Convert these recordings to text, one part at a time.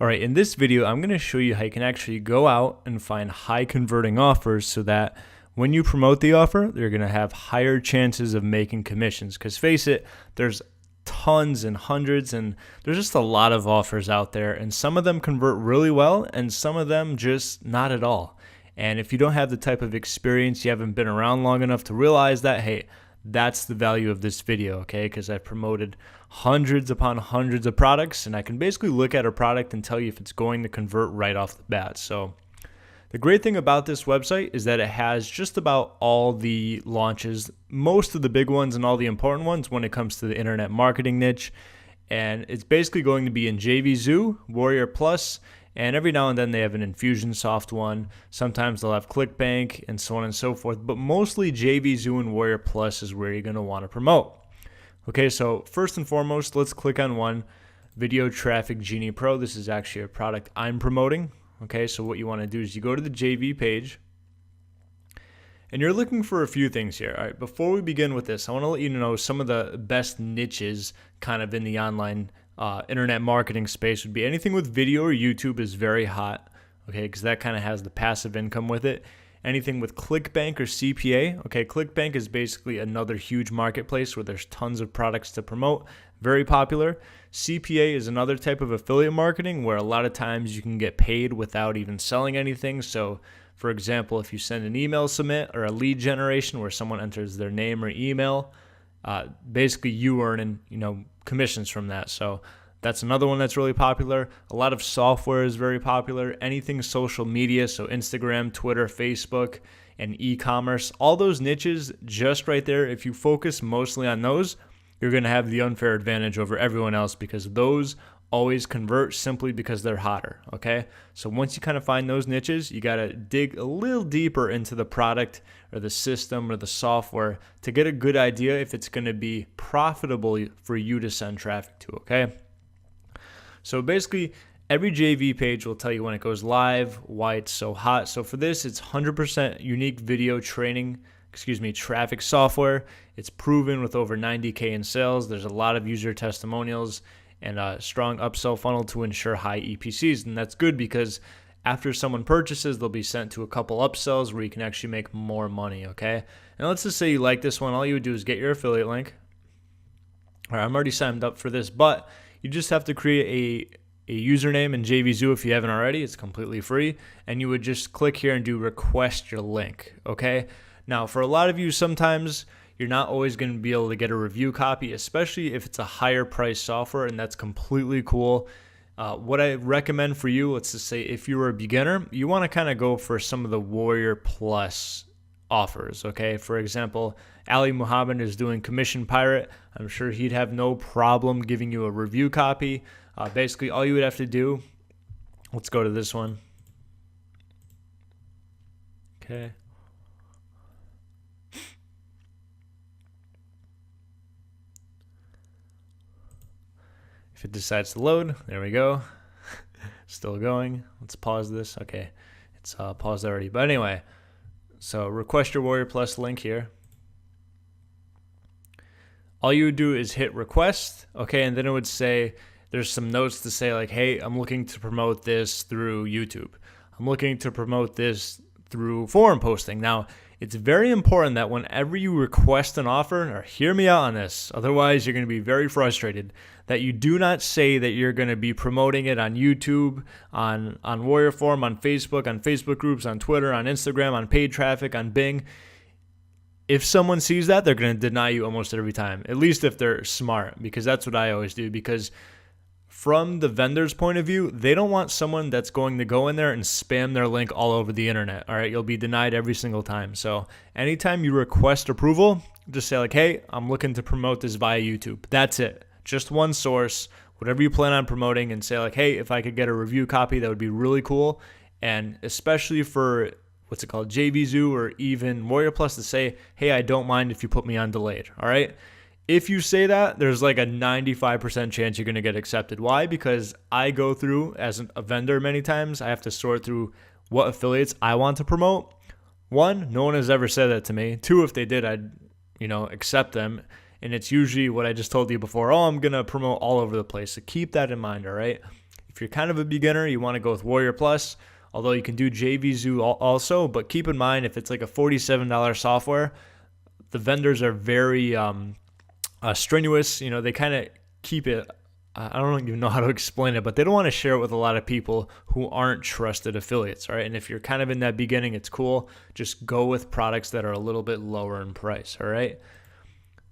All right, in this video, I'm going to show you how you can actually go out and find high converting offers so that when you promote the offer, they're going to have higher chances of making commissions. Because face it, there's tons and hundreds and there's just a lot of offers out there, and some of them convert really well and some of them just not at all. And if you don't have the type of experience, you haven't been around long enough to realize that, hey, that's the value of this video, okay? Because I've promoted hundreds upon hundreds of products, and I can basically look at a product and tell you if it's going to convert right off the bat. So the great thing about this website is that it has just about all the launches, most of the big ones and all the important ones when it comes to the internet marketing niche. And it's basically going to be in JVZoo, Warrior Plus, and every now and then they have an Infusionsoft one. Sometimes they'll have ClickBank and so on and so forth. But mostly JVZoo and Warrior Plus is where you're going to want to promote. Okay, so first and foremost, let's click on one, Video Traffic Genie Pro. This is actually a product I'm promoting. Okay, so what you want to do is you go to the JV page, and you're looking for a few things here. All right, before we begin with this, I want to let you know some of the best niches kind of in the online internet marketing space would be anything with video or YouTube is very hot, okay, because that kind of has the passive income with it. Anything with ClickBank or CPA, okay, ClickBank is basically another huge marketplace where there's tons of products to promote, very popular. CPA is another type of affiliate marketing where a lot of times you can get paid without even selling anything. So for example, if you send an email submit or a lead generation where someone enters their name or email, basically you earn commissions from that. So that's another one that's really popular. A lot of software is very popular. Anything social media, so Instagram, Twitter, Facebook, and e-commerce. All those niches just right there, if you focus mostly on those, you're going to have the unfair advantage over everyone else because those always convert simply because they're hotter, okay? So once you kind of find those niches, you got to dig a little deeper into the product or the system or the software to get a good idea if it's going to be profitable for you to send traffic to, okay? So basically, every JV page will tell you when it goes live, why it's so hot. So for this, it's 100% unique video traffic software. It's proven with over 90K in sales. There's a lot of user testimonials and a strong upsell funnel to ensure high EPCs. And that's good because after someone purchases, they'll be sent to a couple upsells where you can actually make more money, okay? And let's just say you like this one. All you would do is get your affiliate link. All right, I'm already signed up for this, but you just have to create a username in JVZoo if you haven't already. It's completely free. And you would just click here and do request your link, okay? Now, for a lot of you, sometimes you're not always going to be able to get a review copy, especially if it's a higher price software, and that's completely cool. What I recommend for you, let's just say if you're a beginner, you want to kind of go for some of the Warrior Plus offers, okay? For example, Ali Muhammad is doing Commission Pirate. I'm sure he'd have no problem giving you a review copy. Basically, all you would have to do, let's go to this one. Okay. If it decides to load, there we go. Still going. Let's pause this. Okay, it's paused already. But anyway, so request your Warrior Plus link here. All you would do is hit request, okay, and then it would say, there's some notes to say like, hey, I'm looking to promote this through YouTube. I'm looking to promote this through forum posting. Now, it's very important that whenever you request an offer, or hear me out on this, otherwise you're going to be very frustrated, that you do not say that you're going to be promoting it on YouTube, on Warrior Forum, on Facebook groups, on Twitter, on Instagram, on paid traffic, on Bing. If someone sees that, they're going to deny you almost every time, at least if they're smart, because that's what I always do, because from the vendor's point of view, they don't want someone that's going to go in there and spam their link all over the internet. All right, you'll be denied every single time. So anytime you request approval, just say like, hey, I'm looking to promote this via YouTube. That's it. Just one source, whatever you plan on promoting, and say like, hey, if I could get a review copy, that would be really cool. And especially for what's it called, JVZoo or even Warrior Plus, to say, hey, I don't mind if you put me on delayed. All right. If you say that, there's like a 95% chance you're going to get accepted. Why? Because I go through, as a vendor many times, I have to sort through what affiliates I want to promote. One, no one has ever said that to me. Two, if they did, I'd, accept them. And it's usually what I just told you before. Oh, I'm going to promote all over the place. So keep that in mind, all right? If you're kind of a beginner, you want to go with Warrior Plus, although you can do JVZoo also. But keep in mind, if it's like a $47 software, the vendors are very strenuous. You know, they kind of keep it, I don't even know how to explain it, but they don't want to share it with a lot of people who aren't trusted affiliates, all right? And if you're kind of in that beginning, it's cool. Just go with products that are a little bit lower in price, all right?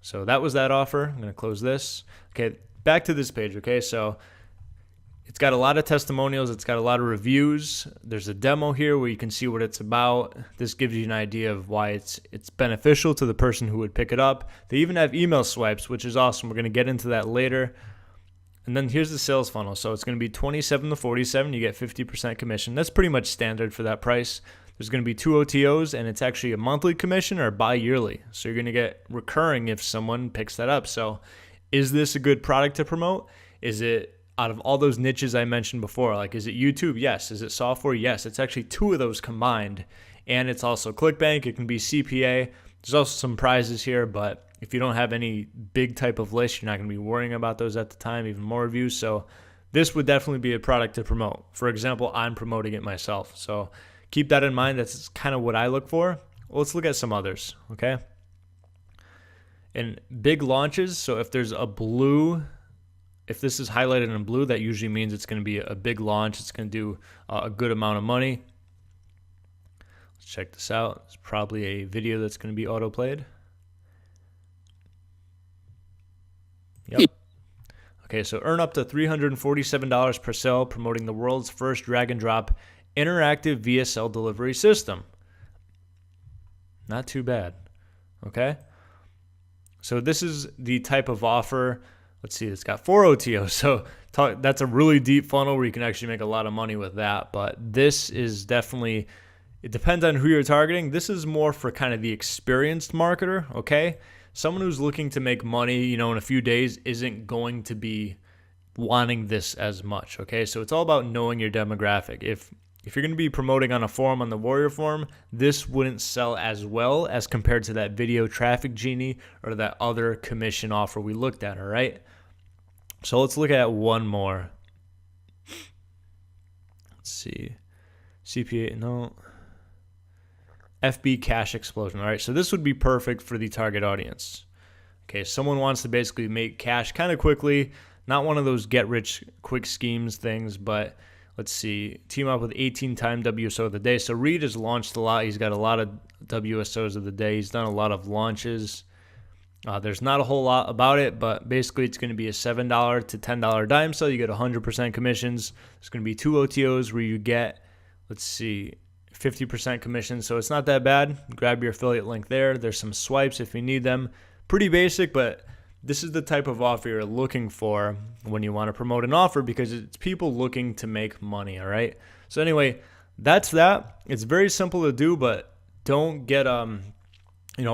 So that was that offer. I'm going to close this. Okay, back to this page, okay? So it's got a lot of testimonials. It's got a lot of reviews. There's a demo here where you can see what it's about. This gives you an idea of why it's beneficial to the person who would pick it up. They even have email swipes, which is awesome. We're going to get into that later. And then here's the sales funnel. So it's going to be 27 to 47. You get 50% commission. That's pretty much standard for that price. There's going to be 2 OTOs, and it's actually a monthly commission or bi-yearly. So you're going to get recurring if someone picks that up. So is this a good product to promote? Is it out of all those niches I mentioned before? Like, is it YouTube? Yes. Is it software? Yes. It's actually 2 of those combined. And it's also ClickBank. It can be CPA. There's also some prizes here, but if you don't have any big type of list, you're not going to be worrying about those at the time, even more reviews. So this would definitely be a product to promote. For example, I'm promoting it myself. So keep that in mind. That's kind of what I look for. Well, let's look at some others, okay? And big launches, so if there's a blue, if this is highlighted in blue, that usually means it's going to be a big launch. It's going to do a good amount of money. Let's check this out. It's probably a video that's going to be auto-played. Yep. Okay, so earn up to $347 per sale promoting the world's first drag-and-drop interactive VSL delivery system. Not too bad, okay? So this is the type of offer. Let's see, it's got 4 OTOs. So that's a really deep funnel where you can actually make a lot of money with that. But this is definitely, it depends on who you're targeting. This is more for kind of the experienced marketer, okay? Someone who's looking to make money, you know, in a few days isn't going to be wanting this as much, okay? So it's all about knowing your demographic. If you're going to be promoting on a forum, on the Warrior forum, this wouldn't sell as well as compared to that Video Traffic Genie or that other commission offer we looked at, all right? So let's look at one more. Let's see. CPA, no. FB Cash Explosion, all right? So this would be perfect for the target audience. Okay, someone wants to basically make cash kind of quickly, not one of those get-rich-quick schemes things, but let's see, team up with 18-time WSO of the day. So Reed has launched a lot. He's got a lot of WSOs of the day. He's done a lot of launches. There's not a whole lot about it, but basically it's going to be a $7 to $10 dime sale. You get 100% commissions. There's going to be 2 OTOs where you get, let's see, 50% commission. So it's not that bad. Grab your affiliate link there. There's some swipes if you need them. Pretty basic, but this is the type of offer you're looking for when you want to promote an offer because it's people looking to make money, all right? So anyway, that's that. It's very simple to do, but don't get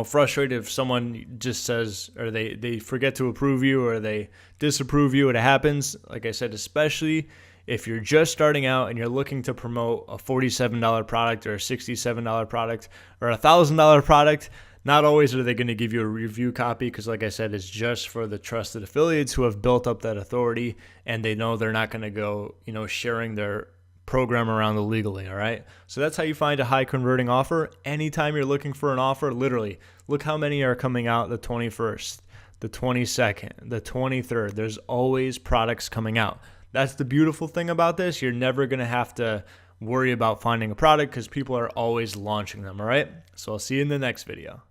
frustrated if someone just says, or they forget to approve you or they disapprove you. It happens, like I said, especially if you're just starting out and you're looking to promote a $47 product or a $67 product or a $1,000 product. Not always are they going to give you a review copy because, like I said, it's just for the trusted affiliates who have built up that authority and they know they're not going to go, sharing their program around illegally, all right? So that's how you find a high converting offer. Anytime you're looking for an offer, literally, look how many are coming out the 21st, the 22nd, the 23rd. There's always products coming out. That's the beautiful thing about this. You're never going to have to worry about finding a product because people are always launching them, all right? So I'll see you in the next video.